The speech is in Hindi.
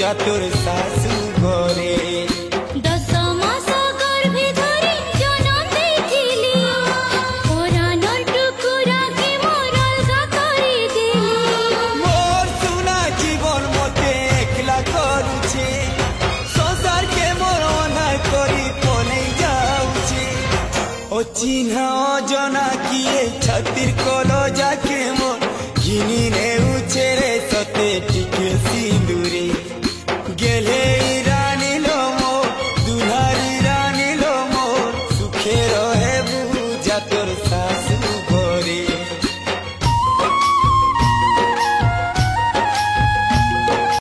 पूरा तोर सासू घरे चिन्ह जना किए छतिर कलो जाके मोर घिनी ने